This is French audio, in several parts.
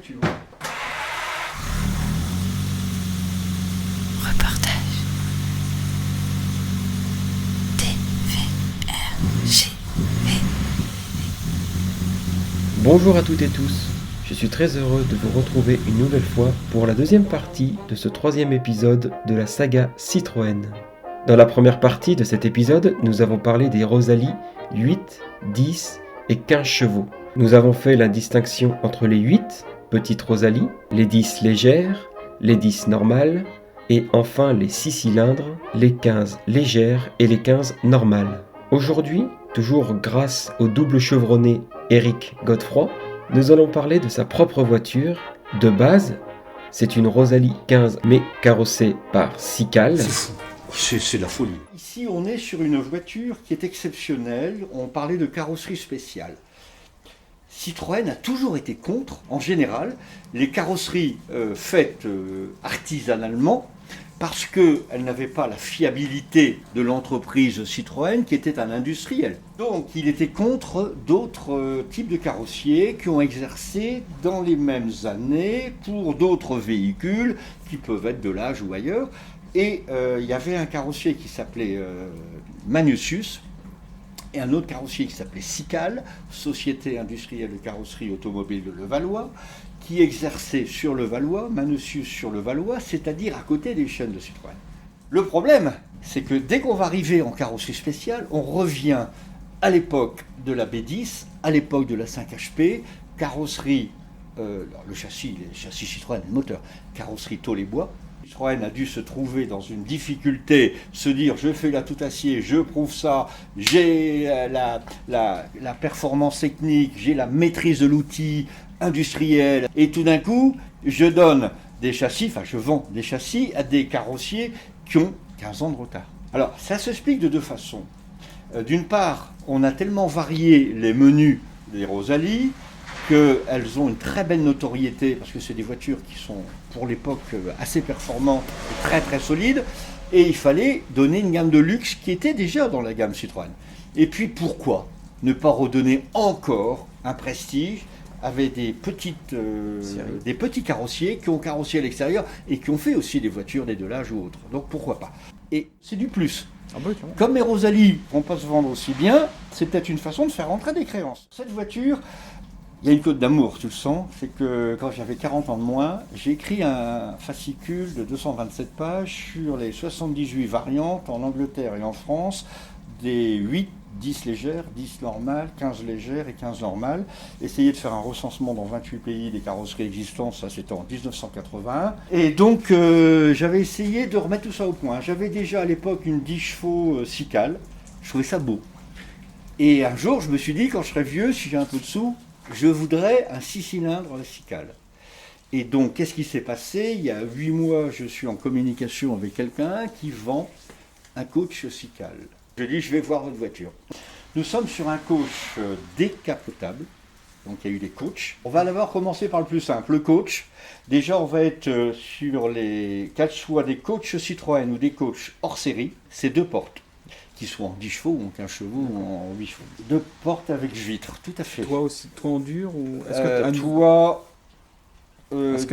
tu vois. Reportage. TVRGV. Bonjour à toutes et tous, je suis très heureux de vous retrouver une nouvelle fois pour la deuxième partie de ce troisième épisode de la saga Citroën. Dans la première partie de cet épisode, nous avons parlé des Rosalie 8, 10 et 15 chevaux. Nous avons fait la distinction entre les 8, petites Rosalie, les 10 légères, les 10 normales, et enfin les 6 cylindres, les 15 légères et les 15 normales. Aujourd'hui, toujours grâce au double chevronné Éric Godefroy, nous allons parler de sa propre voiture. De base, c'est une Rosalie 15 mais carrossée par Sical. C'est fou. C'est la folie. Ici, on est sur une voiture qui est exceptionnelle. On parlait de carrosserie spéciale. Citroën a toujours été contre, en général, les carrosseries faites artisanalement, parce qu'elles n'avaient pas la fiabilité de l'entreprise Citroën, qui était un industriel. Donc, il était contre d'autres types de carrossiers qui ont exercé dans les mêmes années pour d'autres véhicules, qui peuvent être de l'âge ou ailleurs. Et il y avait un carrossier qui s'appelait Magnesius, et un autre carrossier qui s'appelait Sical, Société industrielle de carrosserie automobile de Levallois, qui exerçait sur Levallois, Magnesius sur Levallois, c'est-à-dire à côté des chaînes de Citroën. Le problème, c'est que dès qu'on va arriver en carrosserie spéciale, on revient à l'époque de la B10, à l'époque de la 5HP, carrosserie, le châssis Citroën, le moteur, carrosserie tôle et bois. Citroën a dû se trouver dans une difficulté, se dire je fais la tout acier, je prouve ça, j'ai la performance technique, j'ai la maîtrise de l'outil industriel, et tout d'un coup je donne des châssis, je vends des châssis à des carrossiers qui ont 15 ans de retard. Alors ça s'explique de deux façons. D'une part, on a tellement varié les menus des Rosalie qu'elles ont une très belle notoriété, parce que c'est des voitures qui sont, pour l'époque, assez performantes et très très solides, et il fallait donner une gamme de luxe qui était déjà dans la gamme Citroën. Et puis pourquoi ne pas redonner encore un prestige avec des petits carrossiers qui ont carrossé à l'extérieur et qui ont fait aussi des voitures des Delage ou autres. Donc pourquoi pas. Et c'est du plus. Comme les Rosalie vont pas se vendre aussi bien, c'est peut-être une façon de faire rentrer des créances. Cette voiture, il y a une cote d'amour, tu le sens, c'est que quand j'avais 40 ans de moins, j'ai écrit un fascicule de 227 pages sur les 78 variantes en Angleterre et en France, des 8, 10 légères, 10 normales, 15 légères et 15 normales. Essayer de faire un recensement dans 28 pays des carrosseries existantes, ça c'était en 1981. Et donc j'avais essayé de remettre tout ça au point. J'avais déjà à l'époque une 10 chevaux Sical, je trouvais ça beau. Et un jour je me suis dit, quand je serai vieux, si j'ai un peu de sous, je voudrais un 6 cylindres Sical. Et donc, qu'est-ce qui s'est passé ? Il y a 8 mois, je suis en communication avec quelqu'un qui vend un coach Sical. Je dis, je vais voir votre voiture. Nous sommes sur un coach décapotable. Donc, il y a eu des coachs. On va d'abord commencer par le plus simple, le coach. Déjà, on va être sur les 4 choix des coachs Citroën ou des coachs hors série. C'est 2 portes, qui soient en 10 chevaux ou en 15 chevaux ou en 8 chevaux. 2 portes avec vitres, tout à fait. Toit aussi, toit en dur ou toit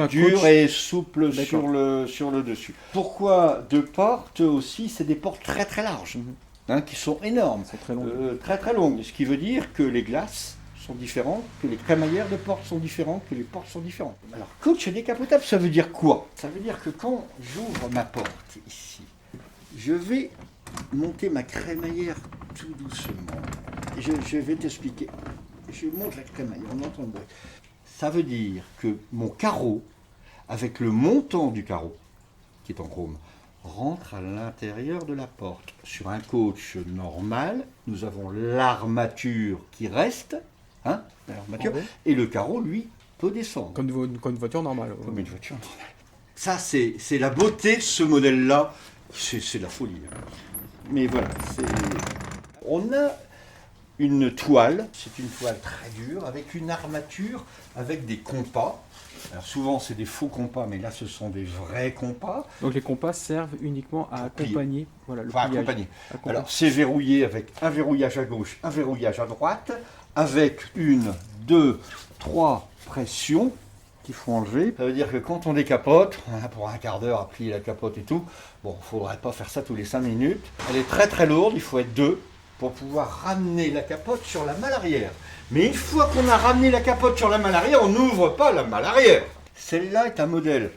dur coach... et souple sur le dessus. Pourquoi 2 portes aussi? C'est des portes très très larges, qui sont énormes. C'est très long. Très très longues, ce qui veut dire que les glaces sont différentes, que les crémaillères de portes sont différentes, que les portes sont différentes. Alors, coach décapotable, ça veut dire quoi? Ça veut dire que quand j'ouvre ma porte ici, je vais monter ma crémaillère tout doucement. Je vais t'expliquer. Je monte la crémaillère, on entend le bruit. Ça veut dire que mon carreau, avec le montant du carreau, qui est en chrome, rentre à l'intérieur de la porte. Sur un coach normal, nous avons l'armature qui reste, l'armature, et le carreau, lui, peut descendre. Comme une voiture normale. Comme une voiture normale. Ça, c'est la beauté de ce modèle-là. C'est la folie. Mais voilà, on a une toile, c'est une toile très dure, avec une armature, avec des compas. Alors souvent c'est des faux compas, mais là ce sont des vrais compas. Donc les compas servent uniquement à accompagner le pliage. Alors c'est verrouillé avec un verrouillage à gauche, un verrouillage à droite, avec 1, 2, 3 pressions qu'il faut enlever. Ça veut dire que quand on décapote, on a pour un quart d'heure à plier la capote et tout. Bon, il ne faudrait pas faire ça tous les 5 minutes. Elle est très très lourde, il faut être 2 pour pouvoir ramener la capote sur la malle arrière. Mais une fois qu'on a ramené la capote sur la malle arrière, on n'ouvre pas la malle arrière. Celle-là est un modèle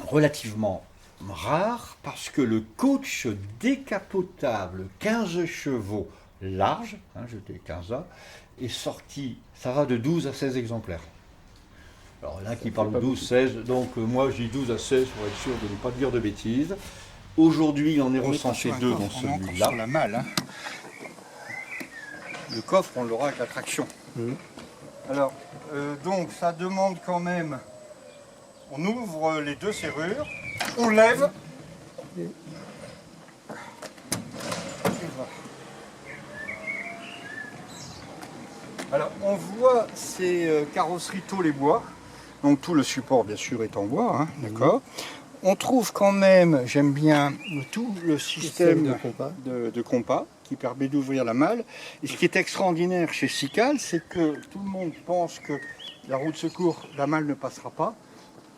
relativement rare parce que le coach décapotable 15 chevaux large, j'étais 15 ans, est sorti, ça va de 12 à 16 exemplaires. Alors là qui parle de 12, 16, donc moi je dis 12 à 16 pour être sûr de ne pas dire de bêtises. Aujourd'hui il en est recensé 2 dans celui-là. Sur la malle, hein. Le coffre on l'aura avec la traction. Alors donc ça demande quand même, on ouvre les 2 serrures, on lève. Et voilà. Alors on voit ces carrosseries tôle et bois, donc tout le support bien sûr est en bois, hein, d'accord. On trouve quand même, j'aime bien tout le système de compas qui permet d'ouvrir la malle. Et ce qui est extraordinaire chez Sical, c'est que tout le monde pense que la roue de secours, la malle ne passera pas.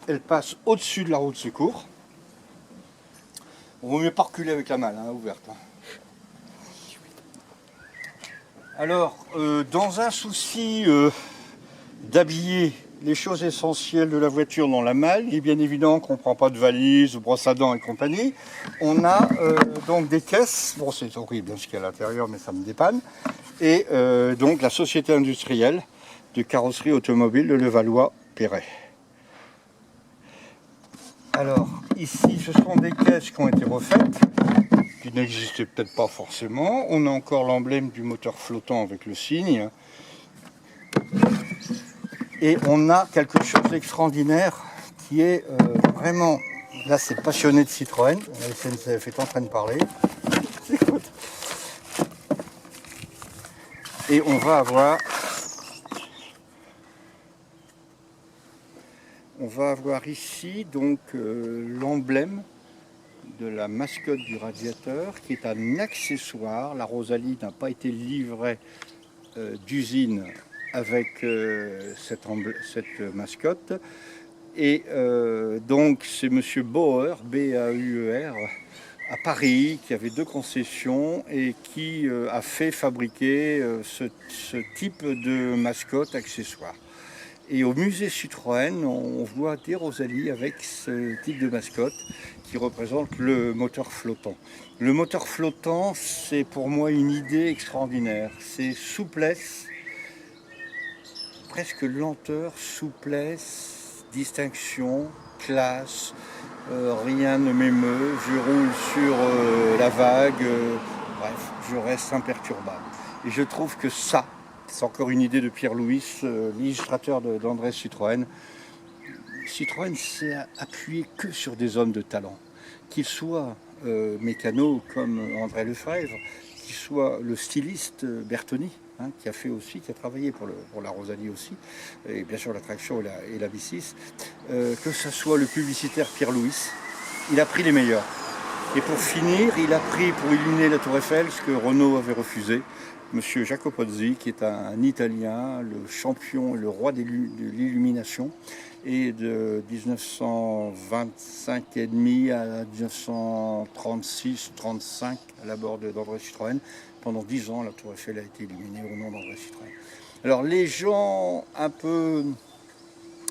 Elle passe au-dessus de la roue de secours. On ne vaut mieux pas reculer avec la malle ouverte. Alors, dans un souci d'habiller les choses essentielles de la voiture dans la malle, il est bien évident qu'on ne prend pas de valise, de brosse à dents et compagnie. On a donc des caisses, bon c'est horrible ce qu'il y a à l'intérieur, mais ça me dépanne. Et donc la société industrielle de carrosserie automobile de Levallois-Perret. Alors, ici, ce sont des caisses qui ont été refaites, qui n'existaient peut-être pas forcément. On a encore l'emblème du moteur flottant avec le signe. Et on a quelque chose d'extraordinaire qui est vraiment... Là, c'est passionné de Citroën. La SNCF est en train de parler. Et on va avoir... On va avoir ici donc l'emblème de la mascotte du radiateur qui est un accessoire. La Rosalie n'a pas été livrée d'usine avec cette mascotte. Et donc c'est M. Bauer, B-A-U-E-R, à Paris, qui avait 2 concessions et qui a fait fabriquer ce type de mascotte accessoire. Et au musée Citroën, on voit des Rosalie avec ce type de mascotte qui représente le moteur flottant. Le moteur flottant, c'est pour moi une idée extraordinaire. C'est souplesse, presque lenteur, souplesse, distinction, classe, rien ne m'émeut, je roule sur la vague, bref, je reste imperturbable. Et je trouve que ça, c'est encore une idée de Pierre Louis, l'illustrateur d'André Citroën. Citroën s'est appuyé que sur des hommes de talent, qu'ils soient mécanos comme André Lefebvre, qu'il soit le styliste Bertoni, qui a travaillé pour la Rosalie aussi, et bien sûr la traction et la B6, que ce soit le publicitaire Pierre Louis, il a pris les meilleurs. Et pour finir, il a pris pour illuminer la Tour Eiffel ce que Renault avait refusé, Monsieur Jacopozzi, qui est un Italien, le champion et le roi de l'illumination, et de 1925 et demi à 1936-35 à la bord d'André Citroën. Pendant 10 ans, la Tour Eiffel a été illuminée au nom d'André Citroën. Alors les gens un peu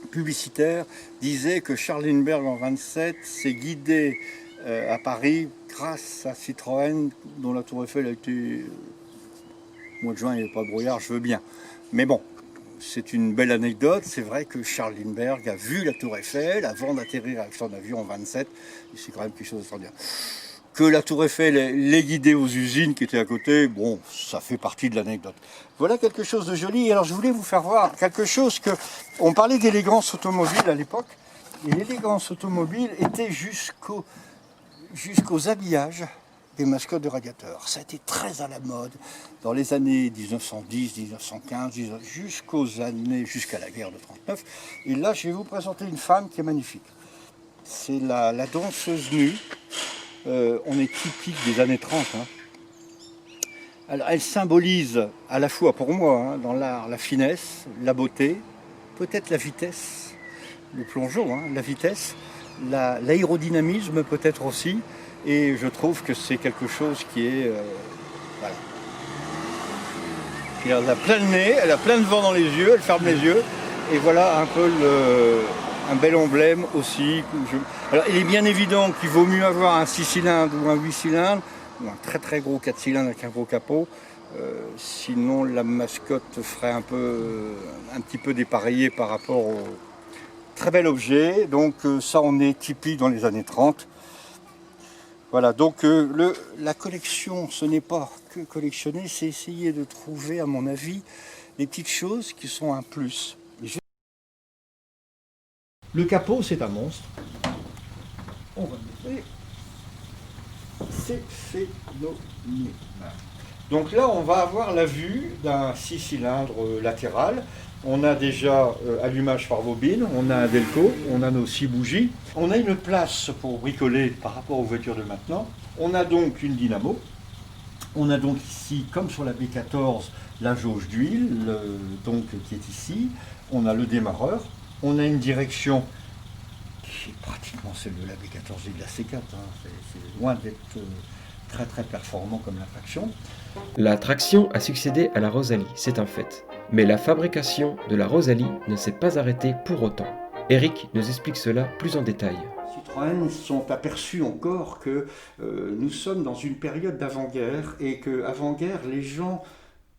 publicitaires disaient que Charles Lindbergh en 27 s'est guidé à Paris grâce à Citroën, dont la Tour Eiffel a été... Au mois de juin, il n'y avait pas de brouillard, je veux bien. Mais bon, c'est une belle anecdote. C'est vrai que Charles Lindbergh a vu la Tour Eiffel avant d'atterrir avec son avion en 27. Et c'est quand même quelque chose d'extraordinaire. Que la Tour Eiffel l'ait guidé aux usines qui étaient à côté, bon, ça fait partie de l'anecdote. Voilà quelque chose de joli. Alors je voulais vous faire voir quelque chose que... On parlait d'élégance automobile à l'époque. Et l'élégance automobile était jusqu'aux habillages des mascottes de radiateurs. Ça a été très à la mode dans les années 1910, 1915, jusqu'à la guerre de 1939. Et là, je vais vous présenter une femme qui est magnifique. C'est la danseuse nue. On est typique des années 30. Alors, elle symbolise à la fois, pour moi, dans l'art, la finesse, la beauté, peut-être la vitesse, le plongeon, la vitesse, l'aérodynamisme peut-être aussi. Et je trouve que c'est quelque chose qui est... voilà. Elle a plein de nez, elle a plein de vent dans les yeux, elle ferme les yeux. Et voilà un peu un bel emblème aussi. Alors, il est bien évident qu'il vaut mieux avoir un 6 cylindres ou un 8 cylindres, ou un très très gros 4 cylindres avec un gros capot. Sinon la mascotte ferait un petit peu dépareillée par rapport au très bel objet. Donc ça on est typique dans les années 30. Voilà, donc la collection, ce n'est pas que collectionner, c'est essayer de trouver, à mon avis, des petites choses qui sont un plus. Le capot, c'est un monstre. On va le montrer. C'est phénoménal. Donc là, on va avoir la vue d'un 6 cylindres latéral. On a déjà allumage par bobine, on a un Delco, on a nos 6 bougies. On a une place pour bricoler par rapport aux voitures de maintenant. On a donc une dynamo. On a donc ici, comme sur la B14, la jauge d'huile qui est ici. On a le démarreur. On a une direction qui est pratiquement celle de la B14 et de la C4. C'est loin d'être très très performant comme la traction. La traction a succédé à la Rosalie, c'est un fait. Mais la fabrication de la Rosalie ne s'est pas arrêtée pour autant. Eric nous explique cela plus en détail. Citroën sont aperçus encore que nous sommes dans une période d'avant-guerre et qu'avant-guerre, les gens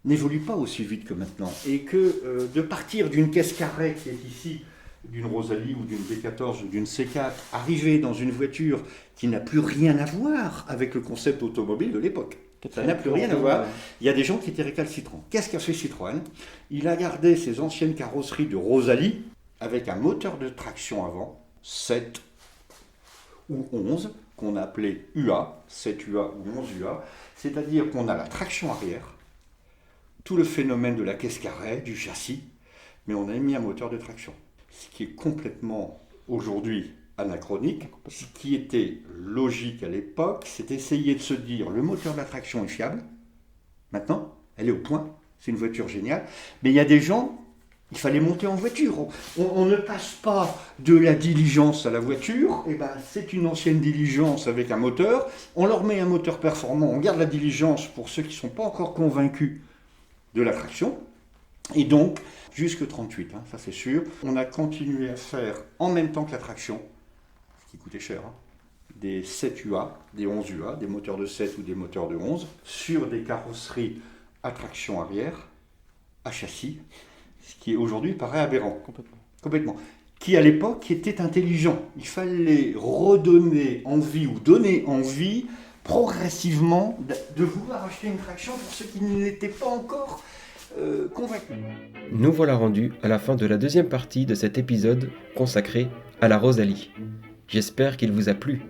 n'évoluent pas aussi vite que maintenant. Et que de partir d'une caisse carrée qui est ici, d'une Rosalie ou d'une B14 ou d'une C4, arriver dans une voiture qui n'a plus rien à voir avec le concept automobile de l'époque. Ça n'a plus rien à voir. Il y a des gens qui étaient récalcitrants. Qu'est-ce qu'a fait Citroën? Il a gardé ses anciennes carrosseries de Rosalie avec un moteur de traction avant, 7 ou 11, qu'on a appelé UA, 7 UA ou 11 UA. C'est-à-dire qu'on a la traction arrière, tout le phénomène de la caisse carrée, du châssis, mais on a mis un moteur de traction. Ce qui est complètement aujourd'hui anachronique. Ce qui était logique à l'époque, c'est essayer de se dire le moteur de la traction est fiable. Maintenant, elle est au point. C'est une voiture géniale. Mais il y a des gens, il fallait monter en voiture. On ne passe pas de la diligence à la voiture. Et ben, c'est une ancienne diligence avec un moteur. On leur met un moteur performant. On garde la diligence pour ceux qui ne sont pas encore convaincus de la traction. Et donc, jusque 38, ça c'est sûr. On a continué à faire en même temps que la traction, ce qui coûtait cher, des 7 UA, des 11 UA, des moteurs de 7 ou des moteurs de 11, sur des carrosseries à traction arrière, à châssis, ce qui aujourd'hui paraît aberrant. Complètement. Qui à l'époque était intelligent. Il fallait redonner envie ou donner envie progressivement de vouloir acheter une traction pour ceux qui n'étaient pas encore convaincus. Nous voilà rendus à la fin de la deuxième partie de cet épisode consacré à la Rosalie. J'espère qu'il vous a plu.